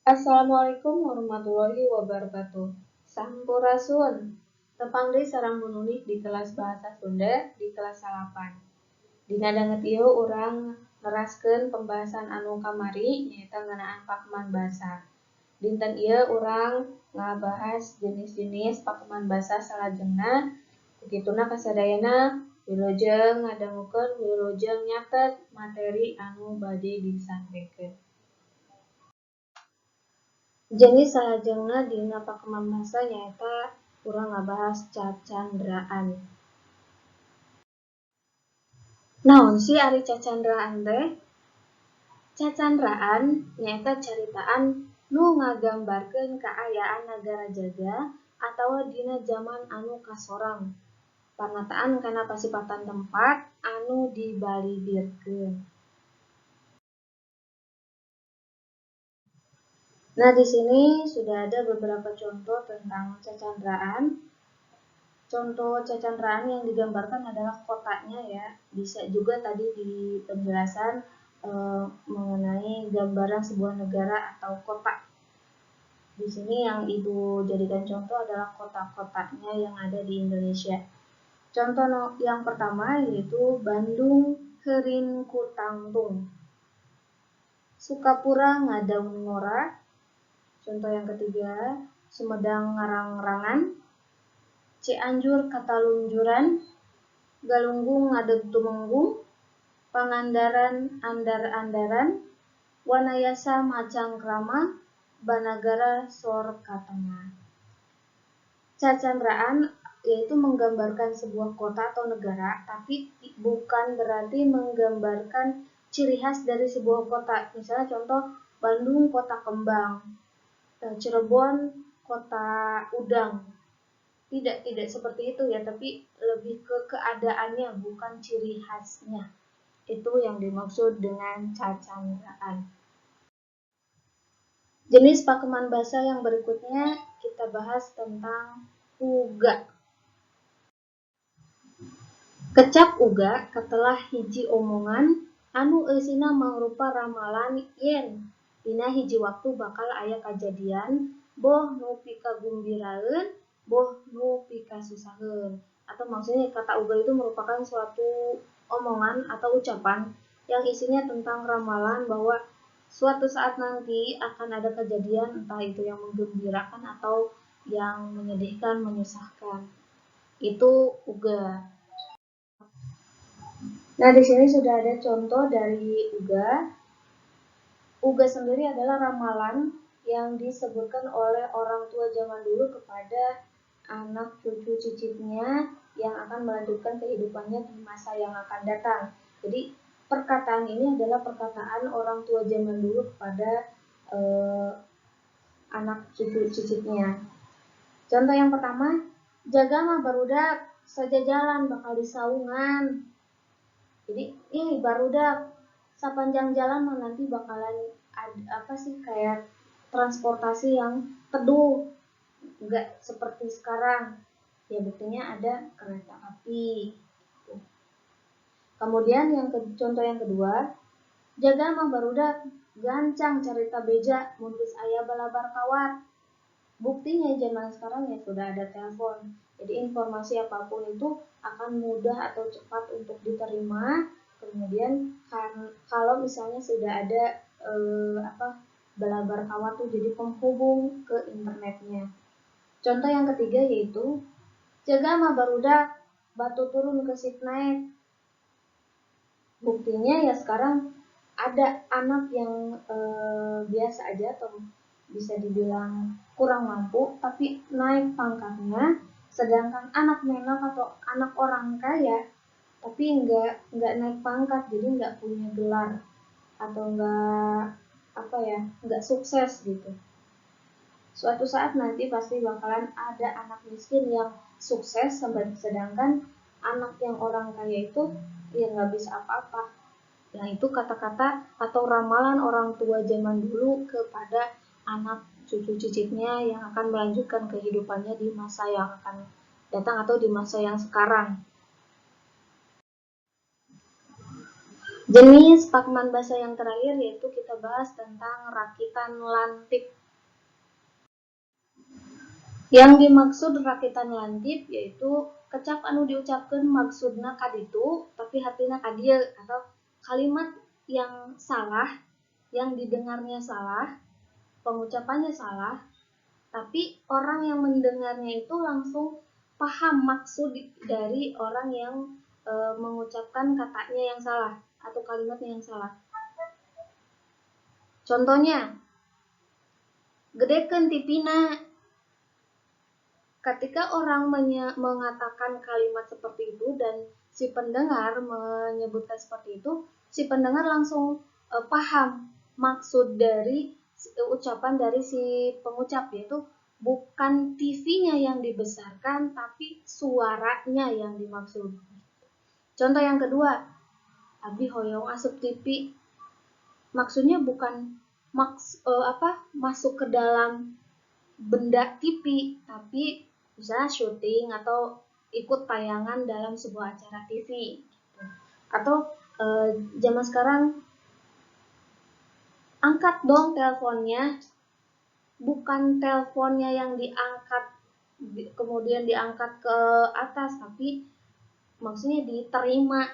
Assalamualaikum warahmatullahi wabarakatuh. Sampurasun. Tepang deui sareng Bu Nunik di kelas Bahasa Sunda di kelas 8. Dina danget ieu urang neraskeun pembahasan anu kamari nyaeta ngeunaan pakeman basa. Dinten ieu urang ngabahas jenis-jenis pakeman basa salajengna. Begituna kasadayana wilujeng ngadangukeun wilujeng nyatet materi anu bade disampaikeun. Jenis salajengna dina pakeman basa nyaeta urang ngabahas cacandraan. Naon sih ari cacandraan teh? Cacandraan nyaeta caritaan nu ngagambarkeun kaayaan nagara jaga atawa dina zaman anu kasorang. Panataan kana pasipatan tempat anu dibalibirkeun. Nah, di sini sudah ada beberapa contoh tentang cacandraan. Contoh cacandraan yang digambarkan adalah kotanya ya. Bisa juga tadi di penjelasan mengenai gambaran sebuah negara atau kota. Di sini yang Ibu jadikan contoh adalah kota-kotanya yang ada di Indonesia. Contoh yang pertama yaitu Bandung Heurin ku Tangtung. Sukapura ngadaun ngora. Contoh yang ketiga, Sumedang ngarang-rangan. Cianjur katalunjuran. Galunggung ngadeg tumenggung. Pangandaran andar-andaran. Wanayasa macangkrama. Banagara sor katengah. Cacandraan yaitu menggambarkan sebuah kota atau negara, tapi bukan berarti menggambarkan ciri khas dari sebuah kota. Misalnya contoh Bandung kota kembang, Cirebon kota udang. Tidak seperti itu ya, tapi lebih ke keadaannya, bukan ciri khasnya. Itu yang dimaksud dengan cacandraan. Jenis pakeman basa yang berikutnya kita bahas tentang uga. Kecap uga katelah hiji omongan anu eusina mangrupa ramalan yen dina hiji waktu bakal aya kajadian boh nu pikagumbiraeun boh nu pikasusaheun. Atau maksudnya kata uga itu merupakan suatu omongan atau ucapan yang isinya tentang ramalan bahwa suatu saat nanti akan ada kejadian entah itu yang menggembirakan atau yang menyedihkan, menyusahkan. Itu uga. Nah, di sini sudah ada contoh dari uga. Uga sendiri adalah ramalan yang disebutkan oleh orang tua zaman dulu kepada anak cucu cicitnya yang akan melanjutkan kehidupannya di masa yang akan datang. Jadi perkataan ini adalah perkataan orang tua zaman dulu kepada anak cucu cicitnya. Contoh yang pertama, jaga mah barudak, saja jalan bakal disaungan. Jadi ini barudak, sepanjang jalan mah nanti bakalan ada kayak transportasi yang teduh, nggak seperti sekarang. Ya buktinya ada kereta api. Kemudian contoh yang kedua, jaga mah barudak, gancang carita beja, mun geus aya balabar kawat. Buktinya zaman sekarang ya sudah ada telepon. Jadi informasi apapun itu akan mudah atau cepat untuk diterima. Kemudian kalau misalnya sudah ada balabar kawat tuh jadi penghubung ke internetnya. Contoh yang ketiga yaitu jaga mah barudak, batu turun ke sip naik. Buktinya ya sekarang ada anak yang biasa aja atau bisa dibilang kurang mampu tapi naik pangkatnya, sedangkan anak menak atau anak orang kaya tapi nggak naik pangkat, jadi nggak punya gelar atau nggak sukses gitu. Suatu saat nanti pasti bakalan ada anak miskin yang sukses, sedangkan anak yang orang kaya itu ya nggak bisa apa-apa. Nah, itu kata-kata atau ramalan orang tua zaman dulu kepada anak cucu cicitnya yang akan melanjutkan kehidupannya di masa yang akan datang atau di masa yang sekarang. Jenis pakeman bahasa yang terakhir yaitu kita bahas tentang rakitan lantip. Yang dimaksud rakitan lantip yaitu kecap anu diucapkan maksudna kaditu tapi artinya kadieu, atau kalimat yang salah, yang didengarnya salah, pengucapannya salah, tapi orang yang mendengarnya itu langsung paham maksud dari orang yang mengucapkan katanya yang salah atau kalimatnya yang salah. Contohnya, gedekeun tipina. Ketika orang mengatakan kalimat seperti itu dan si pendengar menyebutkan seperti itu, si pendengar langsung paham maksud dari ucapan dari si pengucap, yaitu bukan TV-nya yang dibesarkan tapi suaranya yang dimaksud. Contoh yang kedua, abi hoyong asup TV. Maksudnya bukan masuk ke dalam benda TV, tapi misalnya syuting atau ikut tayangan dalam sebuah acara TV. Atau zaman sekarang, angkat dong teleponnya, bukan teleponnya yang diangkat kemudian diangkat ke atas, tapi maksudnya diterima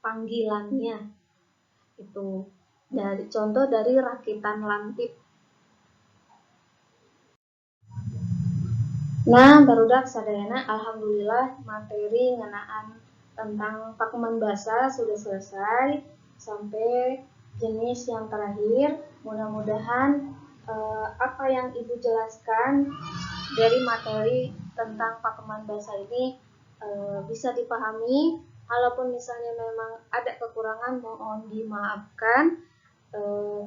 panggilannya. Itu dari contoh dari rakitan lantip. Nah, barudak sadayana alhamdulillah materi ngenaan tentang pakeman bahasa sudah selesai sampai jenis yang terakhir. Mudah-mudahan apa yang Ibu jelaskan dari materi tentang pakeman bahasa ini bisa dipahami. Walaupun misalnya memang ada kekurangan, mohon dimaafkan.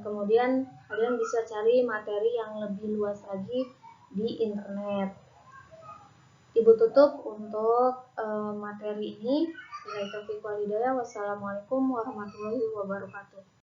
Kemudian kalian bisa cari materi yang lebih luas lagi di internet. Ibu tutup untuk materi ini. Wassalamualaikum warahmatullahi wabarakatuh.